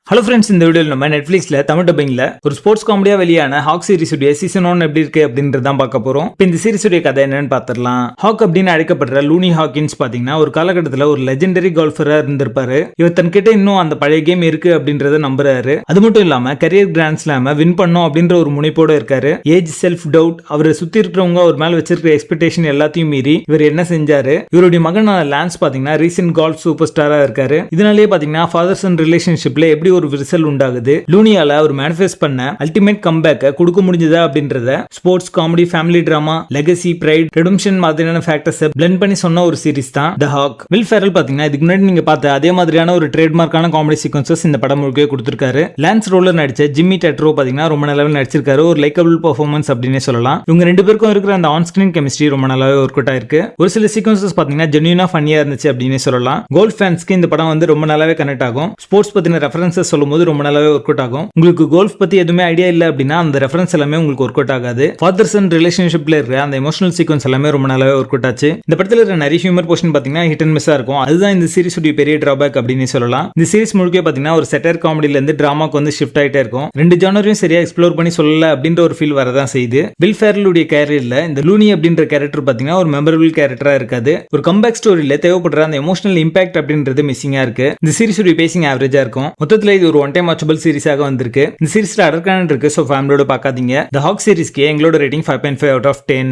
Hello friends, இந்த வீடியோவில் நம்ம நெட்ஃபிளிக்ஸ்ல தமிழ் டப்பிங்ல ஒரு ஸ்போர்ட்ஸ் காமெடியா வெளியான ஹாக் சீரிஸ் உடைய சீசன் 1 எப்படி இருக்கு அப்படின்றதான் பார்க்க போறோம். இப்போ இந்த சீரிஸ் உடைய கதை என்னன்னு பார்த்துடலாம். ஹாக் அப்படின்னு அழைக்கப்படுற லூனி ஹாக்கின்ஸ் பாத்தீங்கன்னா ஒரு காலகட்டத்தில் ஒரு லெஜெண்டரி கோல்ஃபரா இருந்திருப்பாரு. இவர் தன்கிட்ட இன்னும் அந்த பழைய கேம் இருக்கு அப்படின்றத நம்புறாரு. அது மட்டும் இல்லாம கரியர் கிராண்ட் ஸ்லாம வின் பண்ணும் அப்படின்ற ஒரு முனைப்போட இருக்காரு. ஏஜ், செல்ஃப் டவுட், அவரை சுத்தி இருக்கிறவங்க ஒரு மேல வச்சிருக்கிற எக்ஸ்பெக்டேஷன் எல்லாத்தையும் மீறி இவர் என்ன செஞ்சாரு. இவருடைய மகனான லான்ஸ் பாத்தீங்கன்னா ரீசென்ட் கால்ஃப் சூப்பர் ஸ்டாரா இருக்காரு. இதனாலேயே பாத்தீங்கன்னா ஃபாதர் சன் ரிலேஷன்ஷிப்ல எப்படி ஒரு விரிசல் உண்டாகுது, லூனியால அவர் மேனிஃபெஸ்ட் பண்ண அல்டிமேட் கம்பேக்க கொடுக்க முடிஞ்சதா அப்படின்றத sports, comedy, family drama, legacy, pride, redemption மாதிரியான ஃபேக்டர்ஸ் பிளெண்ட் பண்ணி சொன்ன ஒரு சீரிஸ் தான் தி ஹாக். வில் ஃபெரல் பாத்தீங்கன்னா இதுக்கு முன்னாடி நீங்க பார்த்த அதே மாதிரியான ஒரு ட்ரேட்மார்க்கான காமெடி சீக்வன்சஸ் இந்த படம் முழுக்க கொடுத்திருக்காரு. லான்ஸ் ரோலர் நடிச்ச ஜிம்மி டெட்ரோ பாத்தீங்கன்னா ரொம்ப நல்லாவே நடிச்சிருக்காரு. ஒரு லைக்கபிள் பெர்ஃபார்மன்ஸ் அப்படின்னே சொல்லலாம். இவங்க ரெண்டு பேருக்கும் இருக்கிற அந்த ஆன் ஸ்கிரீன் கெமிஸ்ட்ரி ரொம்ப நல்லாவே ஒர்க் அவுட் ஆயிருக்கு. ஒரு சில சீக்வன்சஸ் பாத்தீங்கன்னா ஜென்யூனா ஃபன்னியா இருந்துச்சு அப்படின்னே சொல்லலாம். கோல்ஃப் ஃபேன்ஸ்க்கு இந்த படம் வந்து ரொம்ப நல்லாவே கனெக்ட் ஆகும். ஸ்போர்ட்ஸ் பத்தின ரெஃபரன்சஸ் சொல்லும்போது ரொம்ப நல்லாவே ஒர்க் அவுட் ஆகும். உங்களுக்கு கோல்ஃப் பத்தி எதுவுமே ஐடியா இல்ல அப்படின்னா அந்த ரெஃபரன்ஸ் எல்லாமே உங்களுக்கு ஒர்க் அவுட் ஆகாது. ஃபாதர் சன் ரிலேஷன்ஷிப்ல இருக்கிற அந்த எமோஷனல் சீக்வன்ஸ் எல்லாமே ரொம்ப நல்லாவே ஒர்க் அவுட் ஆச்சு. இந்த படத்துல இருக்கிற நிறைய ஹியூமர் போர்ஷன் பாத்தீங்கன்னா ஹிட் அண்ட் மிஸ்ஸா இருக்கும். அதுதான் இந்த சீரிஸ் உடைய பெரிய டிராபேக் அப்படின்னு சொல்லலாம். இந்த சீரிஸ் முழுக்க பாத்தீங்கன்னா ஒரு செட்டர் காமெடில இருந்து டிராமாக்கு வந்து ஷிஃப்ட் ஆயிட்டே இருக்கும். ரெண்டு ஜானரையும் சரியா எக்ஸ்ப்ளோர் பண்ணி சொல்லல அப்படின்ற ஒரு ஃபீல் வரதான் செய்யுது. வில் ஃபெரல் உடைய கேரியர்ல இந்த லூனி அப்படின்ற கேரக்டர் பாத்தீங்கன்னா ஒரு மெமரபிள் கேரக்டரா இருக்காது. ஒரு கம்பேக் ஸ்டோரியில தேவைப்படுற அந்த எமோஷனல் இம்பாக்ட் அப்படின்றது மிஸ்ஸிங்கா இருக்கு. இந்த சீரிஸ் உடைய பேசிங் ஆவரேஜா இருக்கும். மொத்தத்துல இது ஒரு ஒன் டைம் வாட்சபிள் சீரிஸாக வந்திருக்கு. இந்த சீரிஸ்ல அடர்கான இருக்கு. சோ ஃபேமிலியோட பார்க்காதீங்க. தி ஹாக் சீரிஸ்க்கு எங்களோட ரேட்டிங் 5.5 out of 10.